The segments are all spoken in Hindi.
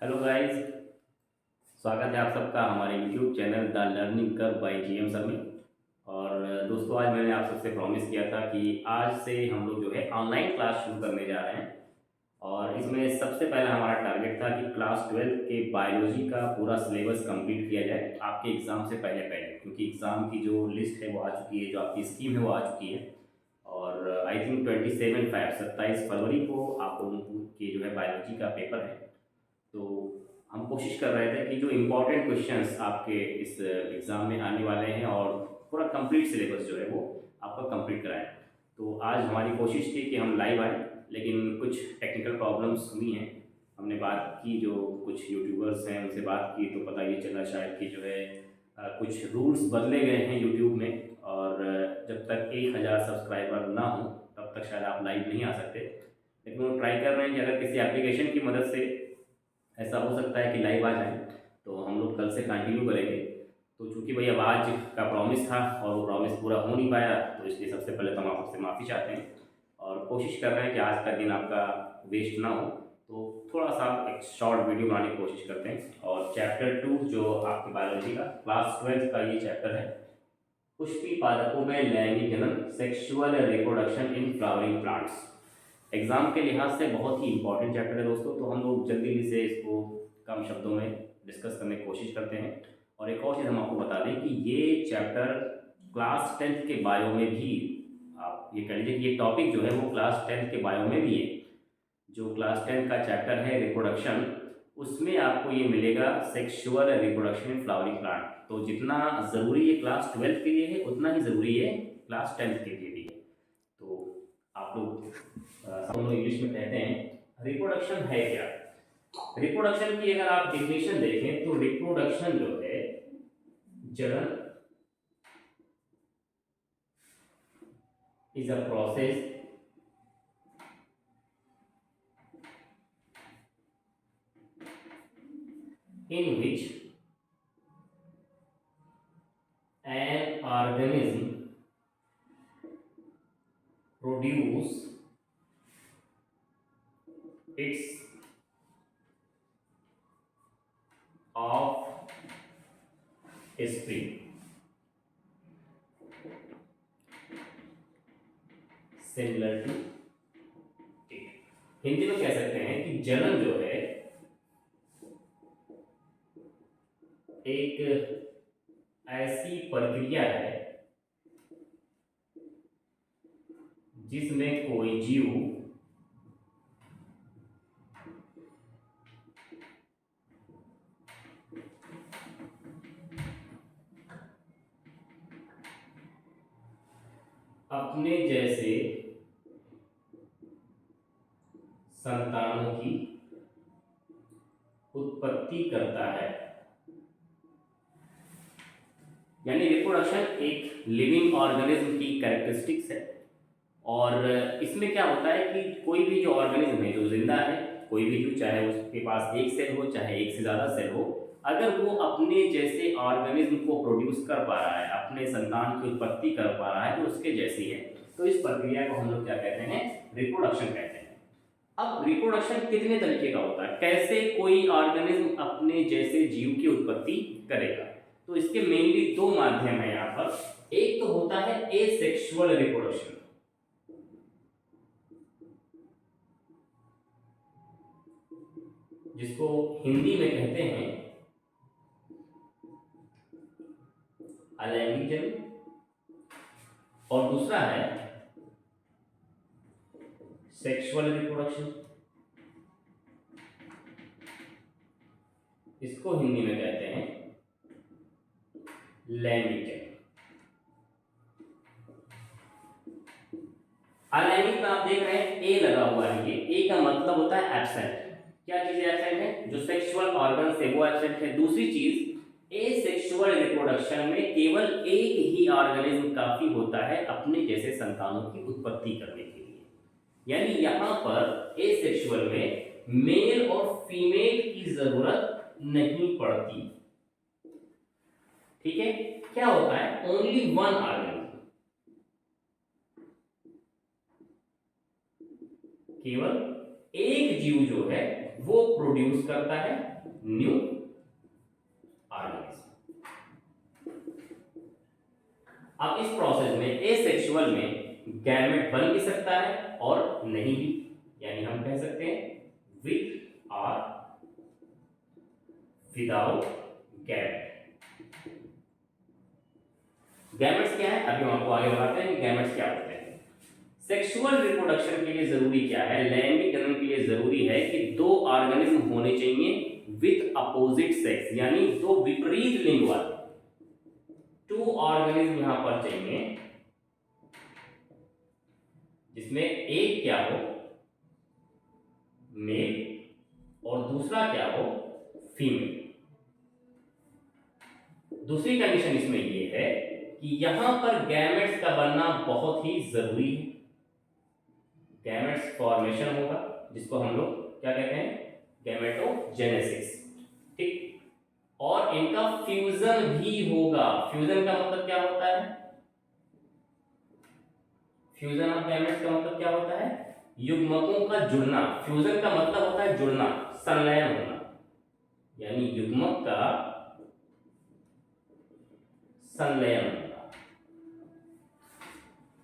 Hello guys. स्वागत है आप सबका हमारे YouTube channel the learning curve y GM sir में। और दोस्तों, आज मैंने आप सबसे प्रॉमिस किया था कि आज से हम लोग जो है ऑनलाइन क्लास शुरू करने जा रहे हैं। और इसमें सबसे पहला हमारा टारगेट था कि क्लास 12 के बायोलॉजी का पूरा सिलेबस कंप्लीट किया जाए आपके एग्ज़ाम से पहले पहले, क्योंकि एग्ज़ाम की जो लिस्ट है वो आ चुकी है, जो आपकी स्कीम है वो आ चुकी है। और आई थिंक 27 फरवरी को आप लोगों की जो है बायोलॉजी का पेपर है। तो हम कोशिश कर रहे थे कि जो इम्पोर्टेंट क्वेश्चंस आपके इस एग्ज़ाम में आने वाले हैं और पूरा कंप्लीट सिलेबस जो है वो आपका कंप्लीट कराएं। तो आज हमारी कोशिश थी कि हम लाइव आएँ, लेकिन कुछ टेक्निकल प्रॉब्लम्स हुई हैं। हमने बात की, जो कुछ यूट्यूबर्स हैं उनसे बात की, तो पता ये चला शायद कि जो है कुछ रूल्स बदले गए हैं यूट्यूब में। और जब तक 1000 सब्सक्राइबर ना हो तब तक शायद आप लाइव नहीं आ सकते। लेकिन वो ट्राई कर रहे हैं कि अगर किसी एप्लीकेशन की मदद से ऐसा हो सकता है कि लाइव आ जाएँ, तो हम लोग कल से कंटिन्यू करेंगे। तो चूँकि भई अब आज का प्रॉमिस था और वो प्रॉमिस पूरा हो नहीं पाया, तो इसलिए सबसे पहले तो हम आपसे माफ़ी चाहते हैं और कोशिश कर रहे हैं कि आज का दिन आपका वेस्ट ना हो। तो थोड़ा-सा एक शॉर्ट वीडियो बनाने की कोशिश करते हैं। और चैप्टर 2 जो आपके बायोलॉजी का क्लास 12 का ये चैप्टर है, पुष्पी पादपों में लैंगिक जनन, sexual reproduction in flowering plants. Exam के लिहाज से बहुत ही इंपॉर्टेंट चैप्टर है दोस्तों। तो हम लोग जल्दी से इसको कम शब्दों में डिस्कस करने की कोशिश करते हैं। और एक और चीज़ हम आपको बता दें कि ये चैप्टर क्लास 10th के बायो में भी, आप ये कह लीजिए कि ये टॉपिक जो है वो क्लास 10th के बायो में भी है। जो क्लास 10 का चैप्टर है रिप्रोडक्शन, उसमें आपको ये मिलेगा sexual reproduction in flowering plant. तो जितना ज़रूरी ये क्लास 12 के लिए है, उतना ही ज़रूरी है क्लास 10th के लिए भी है। तो आप लोग हम लोग इंग्लिश में कहते हैं रिप्रोडक्शन है क्या। रिप्रोडक्शन की अगर आप डेफिनेशन देखें तो रिप्रोडक्शन जो है जनन is a process in which an organism produce its offspring। Similar to it, Hindi में कह सकते हैं कि जनन जो है एक ऐसी प्रक्रिया है जिसमें कोई जीव अपने जैसे संतानों की उत्पत्ति करता है। यानी रिप्रोडक्शन एक लिविंग ऑर्गेनिज्म की कैरेक्टरिस्टिक्स है। और इसमें क्या होता है कि कोई भी जो ऑर्गेनिज्म है, जो जिंदा है, कोई भी जीव, चाहे उसके पास एक सेल हो चाहे एक से ज़्यादा सेल हो, अगर वो अपने जैसे ऑर्गेनिज्म को प्रोड्यूस कर पा रहा है, अपने संतान की उत्पत्ति कर पा रहा है जो उसके जैसी है, तो इस प्रक्रिया को हम लोग क्या कहते हैं, रिप्रोडक्शन कहते हैं। अब रिप्रोडक्शन कितने तरीके का होता है, कैसे कोई ऑर्गेनिज्म अपने जैसे जीव की उत्पत्ति करेगा, तो इसके मेनली दो माध्यम है यहाँ पर। एक तो होता है एसेक्सुअल रिप्रोडक्शन, जिसको हिंदी में कहते हैं अलैंगिक जनन। और दूसरा है सेक्सुअल रिप्रोडक्शन, इसको हिंदी में कहते हैं लैंगिक जनन। अलैंगिक में आप देख रहे हैं ए लगा हुआ है, ये ए का मतलब होता है एब्सेंट। क्या चीज एब्सेंट है, जो सेक्सुअल ऑर्गन है वो एब्सेंट है। दूसरी चीज एसेक्सुअल रिप्रोडक्शन में केवल एक ही ऑर्गेनिज्म काफी होता है अपने जैसे संतानों की उत्पत्ति करने के लिए। यानी यहां पर एसेक्सुअल में मेल और फीमेल की जरूरत नहीं पड़ती। ठीक है, क्या होता है, ओनली वन ऑर्गेनिज्म, केवल एक जीव जो है वो प्रोड्यूस करता है न्यू ऑर्गेनिज्म। अब इस प्रोसेस में एसेक्सुअल में गैमेट बन भी सकता है और नहीं भी, यानी हम कह सकते हैं विद और विदाउट गैमेट। गैमेट्स क्या है, अभी हम आपको आगे बताते हैं कि गैमेट्स क्या होते हैं। सेक्सुअल रिप्रोडक्शन के लिए जरूरी क्या है, लैंगिक जनन के लिए जरूरी है कि दो ऑर्गेनिज्म होने चाहिए विथ अपोजिट सेक्स, यानी दो विपरीत लिंग वाले टू ऑर्गेनिज्म यहां पर चाहिए, जिसमें एक क्या हो मेल और दूसरा क्या हो फीमेल। दूसरी कंडीशन इसमें यह है कि यहां पर गैमेट्स का बनना बहुत ही जरूरी है। गैमेट्स फॉर्मेशन होगा, जिसको हम लोग क्या कहते हैं, गैमेटोजेनेसिस, ठीक। और इनका फ्यूजन भी होगा। फ्यूजन का मतलब क्या होता है, फ्यूजन ऑफ गैमेट्स का मतलब क्या होता है, युग्मकों का जुड़ना। फ्यूजन का मतलब होता है जुड़ना, संलयन होना, यानी युग्मक का संलयन होना।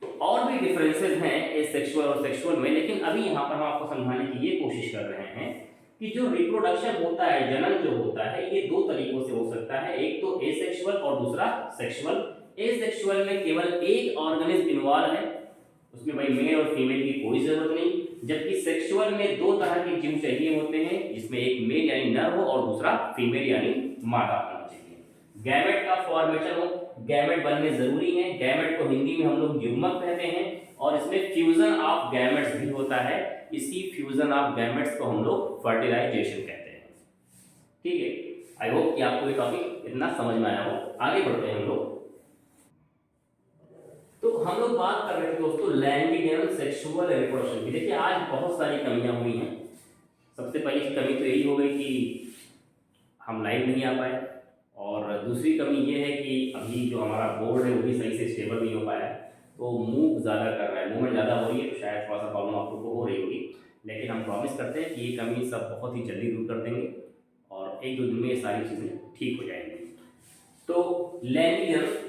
तो और भी डिफरेंसेस हैं एसेक्सुअल और सेक्सुअल में, लेकिन अभी यहां पर हम आपको समझाने की ये कोशिश कर रहे हैं कि जो रिप्रोडक्शन होता है, जनन जो होता है, ये दो तरीकों से हो सकता है, एक तो एसेक्सुअल और दूसरा सेक्सुअल। एसेक्सुअल में केवल एक ऑर्गेनिज्म इन्वॉल्व है, उसमें भाई मेल और फीमेल की कोई जरूरत नहीं, जबकि सेक्सुअल में दो तरह के जीव चाहिए होते हैं, जिसमें एक मेल यानी नर हो और दूसरा फीमेल यानी मादा होना चाहिए। गैमेट का फॉर्मेशन हो, गैमेट बनने जरूरी है। गैमेट को हिंदी में हम लोग युग्मक कहते हैं, और इसमें फ्यूजन ऑफ गैमेट्स भी होता है। इसी फ्यूजन ऑफ गैमेट्स को हम लोग फर्टिलाइजेशन कहते हैं, ठीक है। आई होप कि आपको ये टॉपिक इतना समझ में आया हो। आगे बढ़ते हैं हम लोग। तो हम लोग बात कर रहे थे दोस्तों लैंगिक एवं सेक्सुअल रिप्रोडक्शन की। देखिए आज बहुत सारी कमियां हुई हैं। सबसे पहली कमी तो यही हो गई कि हम लाइव नहीं आ पाए, और दूसरी कमी ये है कि अभी जो हमारा बोर्ड है वो भी सही से स्टेबल नहीं हो पाया है, तो मूव ज़्यादा कर रहा है, मूवमेंट ज़्यादा हो रही है, तो शायद थोड़ा सा प्रॉब्लम आप लोग को हो रही होगी। लेकिन हम प्रॉमिस करते हैं कि ये कमी सब बहुत ही जल्दी दूर कर देंगे और एक दो दिन में ये सारी चीज़ें ठीक हो जाएंगी। तो लैंगिक,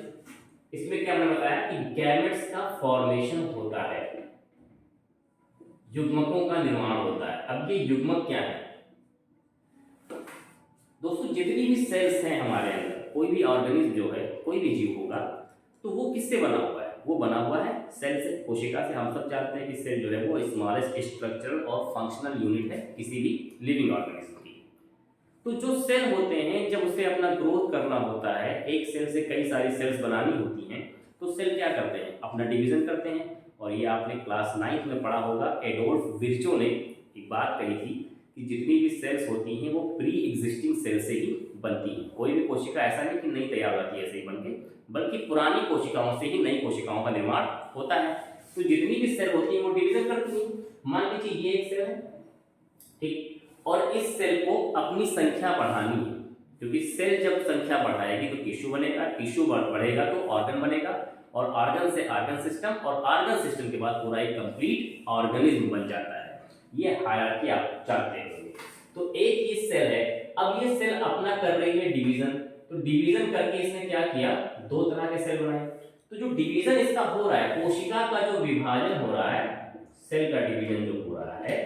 इसमें क्या हमने बताया कि गैमेट्स का फॉर्मेशन होता है, युग्मकों का निर्माण होता है। अब ये युग्मक क्या है दोस्तों, जितनी भी सेल्स हैं हमारे अंदर, कोई भी ऑर्गेनिज्म जो है, कोई भी जीव होगा, तो वो किससे बना हुआ है, वो बना हुआ है सेल से, कोशिका से। हम सब जानते हैं कि सेल जो है वो स्मॉलेस्ट स्ट्रक्चरल और फंक्शनल यूनिट है किसी भी लिविंग ऑर्गेनिज्म की। तो जो सेल होते हैं, जब उसे अपना ग्रोथ करना होता है, एक सेल से कई सारी सेल्स बनानी होती हैं, तो सेल क्या करते हैं, अपना डिवीजन करते हैं। और ये आपने क्लास 9th में पढ़ा होगा, एडोल्फ विर्चो ने एक बात कही थी कि जितनी भी सेल्स होती हैं वो प्री एग्जिस्टिंग सेल से ही बनती हैं। कोई भी कोशिका ऐसा नहीं कि नई तैयार होती है ऐसे ही बनके, बल्कि पुरानी कोशिकाओं से ही नई कोशिकाओं का निर्माण होता है। तो जितनी भी सेल होती हैं वो डिवीजन करती हैं। मान लीजिए ये एक सेल है, ठीक, और इस सेल को अपनी संख्या बढ़ानी है, क्योंकि सेल जब संख्या बढ़ाएगी तो टिश्यू बनेगा, टिश्यू बढ़ेगा तो ऑर्गन बनेगा, और ऑर्गन से ऑर्गन सिस्टम, और ऑर्गन सिस्टम के बाद पूरा एक कंप्लीट ऑर्गेनिज्म बन जाता है। ये हायरार्की आप जानते होंगे। तो एक ये सेल है, अब ये सेल अपना कर रही है डिवीजन, तो डिवीजन करके इसने क्या किया, दो तरह के सेल बनाए। तो जो डिवीजन इसका हो रहा है, कोशिका का जो विभाजन हो रहा है, सेल का डिवीजन जो हो रहा है,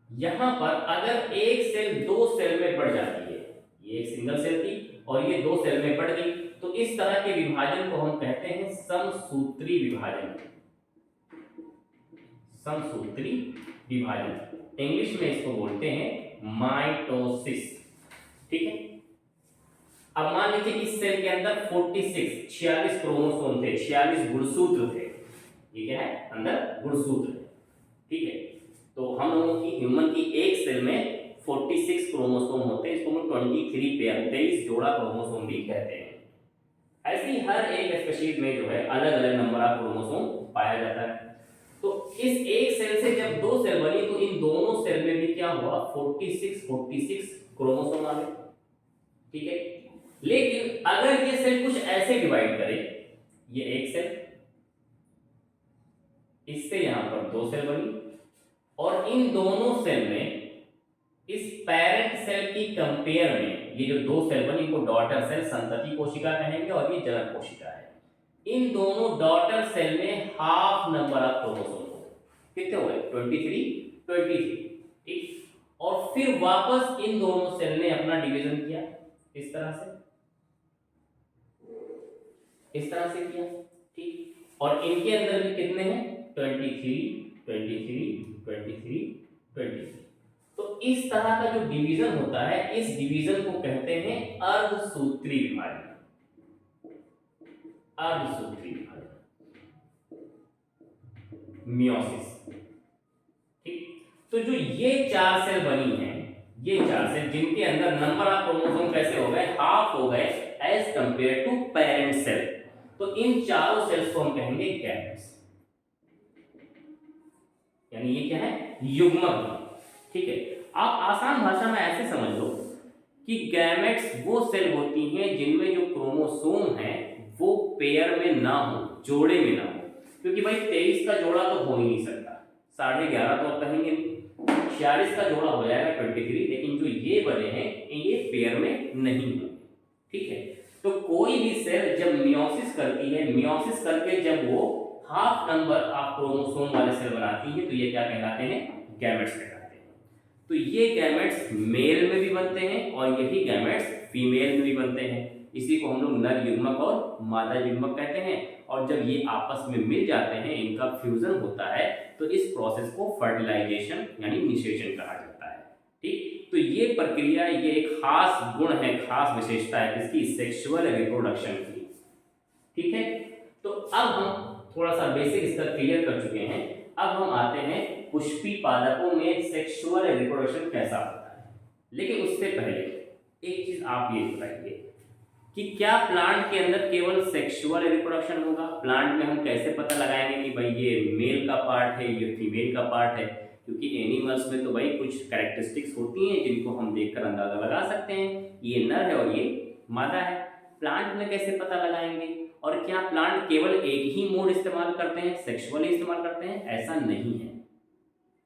यहां पर अगर एक सेल दो सेल में बढ़ जाती है, ये एक सिंगल सेल थी और ये दो सेल में बढ़ गई, तो इस तरह के विभाजन को हम कहते हैं समसूत्री विभाजन। समसूत्री विभाजन, इंग्लिश में इसको बोलते हैं माइटोसिस, ठीक है। अब मान लीजिए इस सेल के अंदर 46 क्रोमोसोम थे, 46 गुणसूत्र थे। ये क्या है, अंदर गुणसूत्र है, ठीक है। तो हम लोगों की ह्यूमन की एक सेल में 46 क्रोमोसोम होते हैं, इसको हम 23 पेयर, 23 जोड़ा क्रोमोसोम भी कहते हैं। ऐसे ही हर एक स्पीशीज में जो है अलग अलग नंबर ऑफ क्रोमोसोम पाया जाता है। तो इस एक सेल से जब दो सेल बनी, तो इन दोनों सेल में भी क्या हुआ, 46 क्रोमोसोम आ गए, ठीक है। लेकिन अगर ये सेल कुछ ऐसे डिवाइड करे, ये एक सेल इससे यहां पर 2 सेल बनी, और इन दोनों सेल में इस पेरेंट सेल की कंपेयर में ये जो 2 सेल बनी इनको डॉटर सेल संतति कोशिका कहेंगे और ये जनक कोशिका है। इन दोनों डॉटर सेल में हाफ नंबर ऑफ क्रोमोसोम हो, कितने हुए 23, ठीक। और फिर वापस इन दोनों सेल ने अपना डिवीजन किया इस तरह से, इस तरह से किया, ठीक। और इनके अंदर भी कितने हैं 23, 23, 23, 23। तो इस तरह का जो डिवीजन होता है इस डिवीजन को कहते हैं अर्धसूत्री विभाजन, अर्धसूत्री विभाजन, मियोसिस, ठीक। तो जो ये 4 सेल बनी हैं, ये 4 सेल जिनके अंदर नंबर ऑफ क्रोमोसोम कैसे हो गए, हाफ हो गए as compare to parent cell, तो इन चारों सेल्स को हम कहेंगे गैमेट्स, यानी ये क्या है युग्मक, ठीक है। आप आसान भाषा में ऐसे समझ लो कि गैमेट्स वो सेल होती हैं जिनमें जो क्रोमोसोम है वो पेयर में ना हो, जोड़े में ना हो, क्योंकि भाई 23 का जोड़ा तो हो ही नहीं सकता, 11.5 तो आप कहेंगे, 46 का जोड़ा हो जाएगा 23, लेकिन जो ये बने हैं ये पेयर में नहीं होंगे, ठीक है। तो कोई भी सेल जब मियोसिस करती है, मियोसिस करके जब वो हाफ नंबर ऑफ क्रोमोसोम वाले सेल बनाती है तो ये क्या कहलाते हैं, गैमेट्स कहलाते हैं। तो ये गैमेट्स मेल में भी बनते हैं और यही गैमेट्स फीमेल में भी बनते हैं, इसी को हम लोग नर युग्मक और मादा युग्मक कहते हैं। और जब ये आपस में मिल जाते हैं, इनका फ्यूजन होता है, तो इस प्रोसेस को फर्टिलाइजेशन यानी निषेचन कहा जाता है, ठीक। तो ये प्रक्रिया, ये एक खास गुण है, खास विशेषता है इसकी सेक्सुअल रिप्रोडक्शन की, ठीक है। तो अब हम थोड़ा सा बेसिक इसका क्लियर कर चुके हैं, अब हम आते हैं पुष्पी पादपों में सेक्सुअल रिप्रोडक्शन कैसा होता है। लेकिन उससे पहले एक चीज आप ये बताइए कि क्या प्लांट के अंदर केवल सेक्सुअल रिप्रोडक्शन होगा, प्लांट में हम कैसे पता लगाएंगे कि भाई ये मेल का पार्ट है, ये फीमेल का पार्ट है, क्योंकि एनिमल्स में तो भाई कुछ कैरेक्टरिस्टिक्स होती हैं जिनको हम देखकर अंदाजा लगा सकते हैं ये नर है और ये मादा है। प्लांट में कैसे पता लगाएंगे, और क्या प्लांट केवल एक ही मोड इस्तेमाल करते हैं, सेक्सुअल इस्तेमाल करते हैं, ऐसा नहीं है।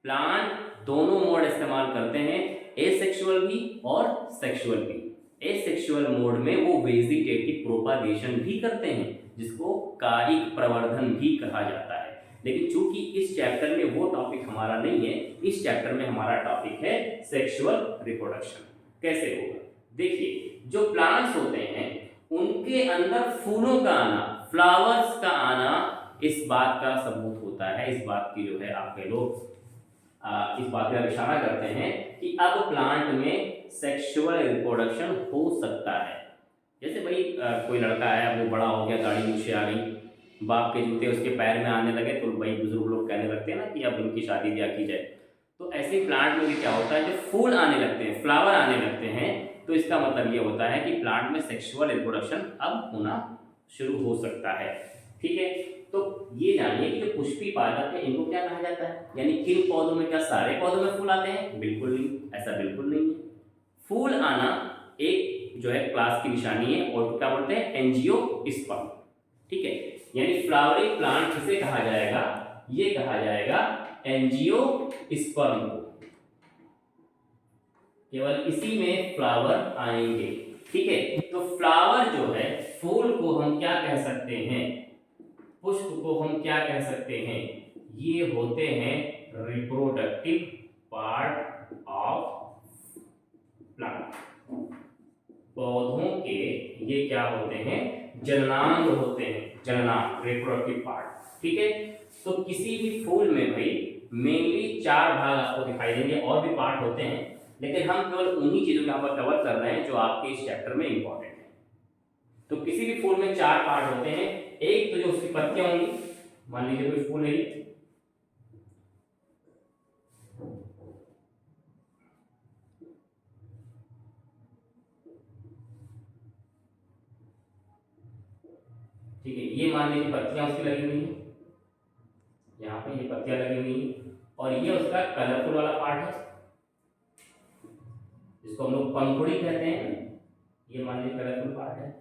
प्लांट दोनों मोड इस्तेमाल करते हैं, एसेक्सुअल भी और सेक्सुअल भी। एसेक्सुअल मोड में वो वेजिटेटिव प्रोपागेशन भी करते हैं जिसको कायिक प्रवर्धन भी कहा जाता है, लेकिन चूंकि इस चैप्टर में वो टॉपिक हमारा नहीं है, इस चैप्टर में हमारा टॉपिक है सेक्सुअल रिप्रोडक्शन। कैसे होगा, देखिए जो प्लांट्स होते हैं उनके अंदर फूलों का आना, फ्लावर्स का आना इस बात का सबूत होता है, इस बात की जो है आप कह लो इस बात का इशारा करते हैं कि अब प्लांट में सेक्सुअल रिप्रोडक्शन हो सकता है। जैसे भाई कोई लड़का है, वो बड़ा हो गया, दाढ़ी मूछें आ गई, बाप के जूते उसके पैर में आने लगे, तो भाई बुजुर्ग लोग कहने लगते हैं ना कि अब इनकी शादी ब्याह की जाए। तो ऐसे प्लांट में भी क्या होता है, जब फूल आने लगते हैं, फ्लावर आने लगते हैं, तो इसका मतलब ये होता है कि प्लांट में सेक्सुअल रिप्रोडक्शन अब होना शुरू हो सकता है, ठीक है। तो ये जानिए कि जो पुष्पी पादप है इनको क्या कहा जाता है, यानी किन पौधों में, क्या सारे पौधों में फूल आते हैं, बिल्कुल नहीं, ऐसा बिल्कुल नहीं है। फूल आना एक जो है क्लास की निशानी है, और क्या बोलते हैं एंजियोस्पर्म, ठीक है। यानी फ्लावरिंग प्लांट किसे कहा जाएगा, ये कहा जाएगा एंजियोस्पर्म को, केवल इसी में फ्लावर आएंगे, ठीक है। तो फ्लावर जो है, फूल को हम क्या कह सकते हैं, पुष्प को हम क्या कह सकते हैं, ये होते हैं रिप्रोडक्टिव पार्ट ऑफ प्लांट। पौधों के ये क्या होते हैं, जननांग होते हैं, जननांग रिप्रोडक्टिव पार्ट, ठीक है। तो किसी भी फूल में भाई मेनली 4 भाग आपको दिखाई देंगे, और भी पार्ट होते हैं, लेकिन हम केवल उन्हीं चीजों को यहाँ पर कवर कर रहे हैं जो आपके इस चैप्टर में इंपॉर्टेंट है। तो किसी भी फूल में 4 पार्ट होते हैं, एक तो जो उसकी पत्तियां होंगी, मान लीजिए कोई फूल है, ठीक है, ये मान लीजिए पत्तियां उसकी लगी हुई है, यहाँ पे ये पत्तियां लगी हुई है, और ये उसका कलरफुल वाला पार्ट है जिसको हम लोग पंखुड़ी कहते हैं, ये मान लीजिए कलरफुल पार्ट है,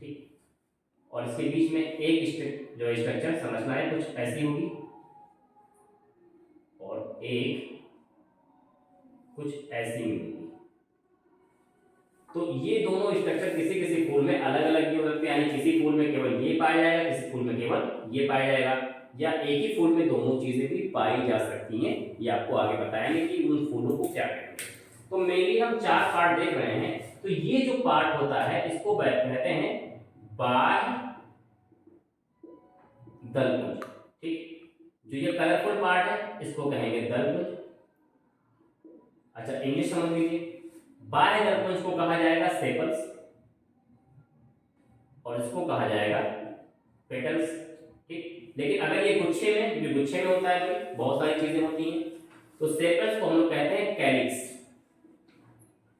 ठीक। और इसके बीच में एक जो स्ट्रक्चर संरचना है कुछ ऐसी होगी और एक कुछ ऐसी मिलेगी। तो ये दोनों स्ट्रक्चर किसी किसी फूल में अलग अलग भी हो सकते हैं, यानी किसी फूल में केवल ये पाया जाएगा, किसी फूल में केवल ये पाया जाएगा, या एक ही फूल में दोनों चीजें भी पाई जा सकती हैं। ये आपको आगे बताएंगे कि उन फूलों को क्या कहते हैं। तो मेनली हम 4 पार्ट देख रहे हैं। तो ये जो पार्ट होता है इसको कहते हैं बाह्य दलपुंज। ठीक, जो ये कलरफुल पार्ट है इसको कहेंगे दलपुंज। अच्छा, इंग्लिश समझ लीजिए। बाह्य दलपुंज को कहा जाएगा सेपल्स और इसको कहा जाएगा पेटल्स। ठीक, लेकिन अगर ये गुच्छे में, क्योंकि गुच्छे में होता है तो बहुत सारी चीजें होती हैं, तो सेपल्स को हम लोग कहते हैं कैलिक्स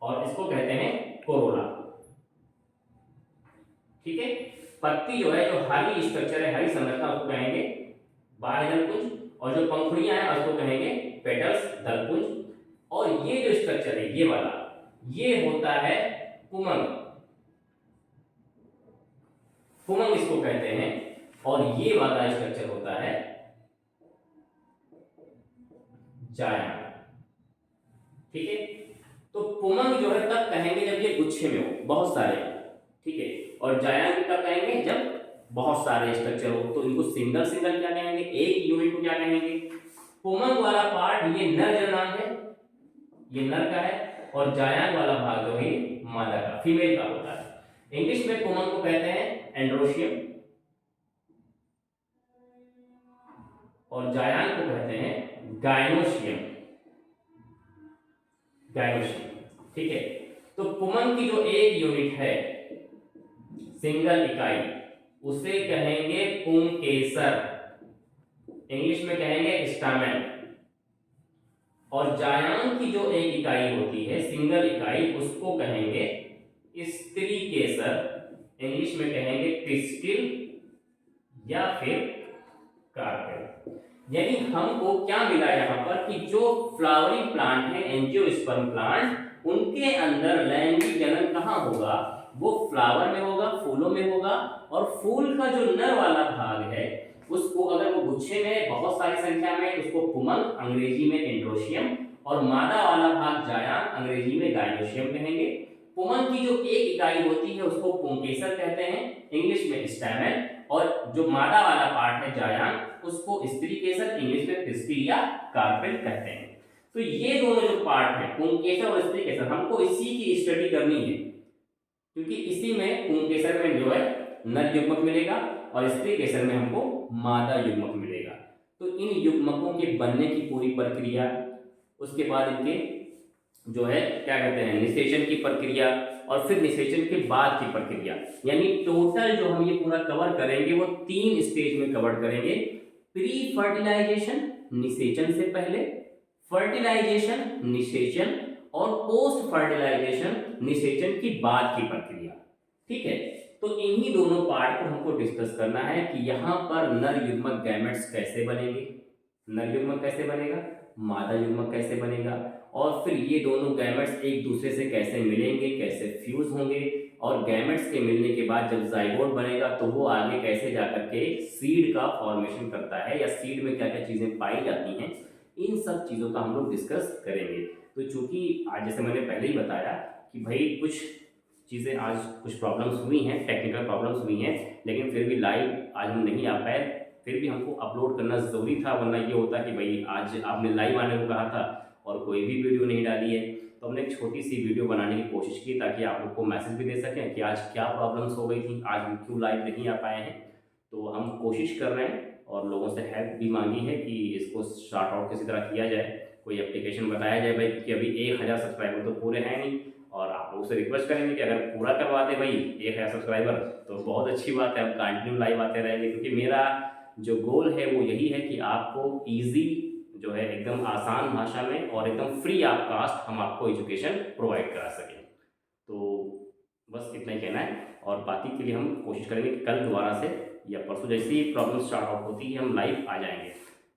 और इसको कहते हैं कोरोला। ठीक है, पत्ती जो है, जो हरी स्ट्रक्चर है, हरी संरचना, उसको कहेंगे बाह्य दलपुंज, और जो पंखुड़ियां हैं उसको कहेंगे पेटल्स दलपुंज। और ये जो स्ट्रक्चर है ये वाला, ये होता है पुमंग। पुमंग इसको कहते हैं। और ये वाला स्ट्रक्चर होता है जायंट। ठीक है, तो पुमंग जो है तब कहेंगे जब ये गुच्छे में हो, बहुत सारे। ठीक है, और जायंट कब कहेंगे जब बहुत सारे स्ट्रक्चर हो। तो इनको सिंगल सिंगल क्या कहेंगे, एक यूनिट को क्या कहेंगे। पुमंग वाला पार्ट ये नर जननांग है, ये नर का है, और जायंट वाला भाग जो है मादा का, फीमेल का होता है। इंग्लिश में पुमंग को कहते हैं एंड्रोशियम और जायंट को कहते हैं गायनोशियम। गायनोशियम। ठीक है, तो पुमंग की जो एक यूनिट है, सिंगल इकाई, उसे कहेंगे पुंकेसर, इंग्लिश में कहेंगे स्टामेन। और जायंट की जो एक इकाई होती है, सिंगल इकाई, उसको कहेंगे स्त्री केसर, इंग्लिश में कहेंगे पिस्टिल या फिर कार्पेल। यानी हमको क्या मिला यहाँ पर कि जो फ्लावरिंग प्लांट है, एंजियोस्पर्म प्लांट, उनके अंदर लैंगिक जनन कहाँ होगा, वो फ्लावर में होगा, फूलों में होगा। और फूल का जो नर वाला भाग है उसको, अगर वो गुच्छे में बहुत सारी संख्या में, उसको पुमंग, अंग्रेजी में एंड्रोशियम, और मादा वाला भाग जायंट, अंग्रेजी में गायनोशियम कहेंगे। पुमंग की जो एक इकाई होती है उसको पुंकेसर कहते हैं, इंग्लिश में स्टैमेन, और जो मादा वाला पार्ट है जायंट, उसको स्त्री केसर, इंग्लिश में पिस्टिल या कार्पेल कहते हैं। तो ये दोनों जो पार्ट है, पुंकेसर और स्त्री केसर, हमको इसी की स्टडी करनी है, क्योंकि इसी में पुंकेसर में जो है नर युग्मक मिलेगा और स्त्री केसर में हमको मादा युग्मक मिलेगा। तो इन युग्मकों के बनने की पूरी प्रक्रिया, उसके बाद इनके जो है क्या कहते हैं निषेचन की प्रक्रिया, और फिर निषेचन के बाद की प्रक्रिया, यानी टोटल जो हम ये पूरा कवर करेंगे वो 3 स्टेज में कवर करेंगे। प्री फर्टिलाइजेशन, निषेचन से पहले, फर्टिलाइजेशन, निषेचन, और पोस्ट फर्टिलाइजेशन, निषेचन की बाद की प्रक्रिया। ठीक है, तो इन्हीं दोनों पार्ट को हमको डिस्कस करना है कि यहाँ पर नर युग्मक गैमेट्स कैसे बनेंगे, नर युग्मक कैसे बनेगा, मादा युग्मक कैसे बनेगा, और फिर ये दोनों गैमेट्स एक दूसरे से कैसे मिलेंगे, कैसे फ्यूज होंगे, और गैमेट्स के मिलने के बाद जब जाइगोट बनेगा तो वो आगे कैसे जाकर के सीड का फॉर्मेशन करता है, या सीड में क्या क्या चीज़ें पाई जाती हैं, इन सब चीज़ों का हम लोग डिस्कस करेंगे। तो चूंकि आज जैसे मैंने पहले ही बताया कि भाई कुछ चीज़ें आज कुछ प्रॉब्लम्स हुई हैं, टेक्निकल प्रॉब्लम्स हुई हैं, लेकिन फिर भी लाइव आज हम नहीं आ पाए, फिर भी हमको अपलोड करना ज़रूरी था, वरना ये होता कि भाई आज आपने लाइव आने को कहा था और कोई भी वीडियो नहीं डाली है। तो हमने एक छोटी सी वीडियो बनाने की कोशिश की ताकि आप लोग को मैसेज भी दे सकें कि आज क्या प्रॉब्लम्स हो गई थी, आज हम क्यों लाइव नहीं आ पाए हैं। तो हम कोशिश कर रहे हैं और लोगों से हेल्प भी मांगी है कि इसको शॉर्ट आउट किसी तरह किया जाए, कोई एप्लीकेशन बताया जाए भाई, क्योंकि अभी 1000 सब्सक्राइबर तो पूरे हैं नहीं, और आप लोगों से रिक्वेस्ट करेंगे कि अगर पूरा करवा दे भाई 1000 सब्सक्राइबर तो बहुत अच्छी बात है, हम कंटिन्यू लाइव आते रहेंगे। क्योंकि मेरा जो गोल है वो यही है कि आपको ईजी जो है एकदम आसान भाषा में और एकदम फ्री ऑफ कास्ट हम आपको एजुकेशन प्रोवाइड करा सकें। तो बस इतना ही कहना है, और बाकी के लिए हम कोशिश करेंगे कि कल दोबारा से या परसों जैसी ही प्रॉब्लम स्टार्ट आउट होती है हम लाइव आ जाएंगे।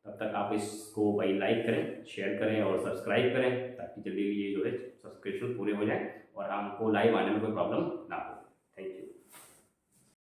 तब तक आप इसको भाई लाइक करें, शेयर करें और सब्सक्राइब करें, ताकि जल्दी ये जो है सब्सक्रिप्शन पूरे हो जाए और हमको लाइव आने में कोई प्रॉब्लम ना हो। Thank you.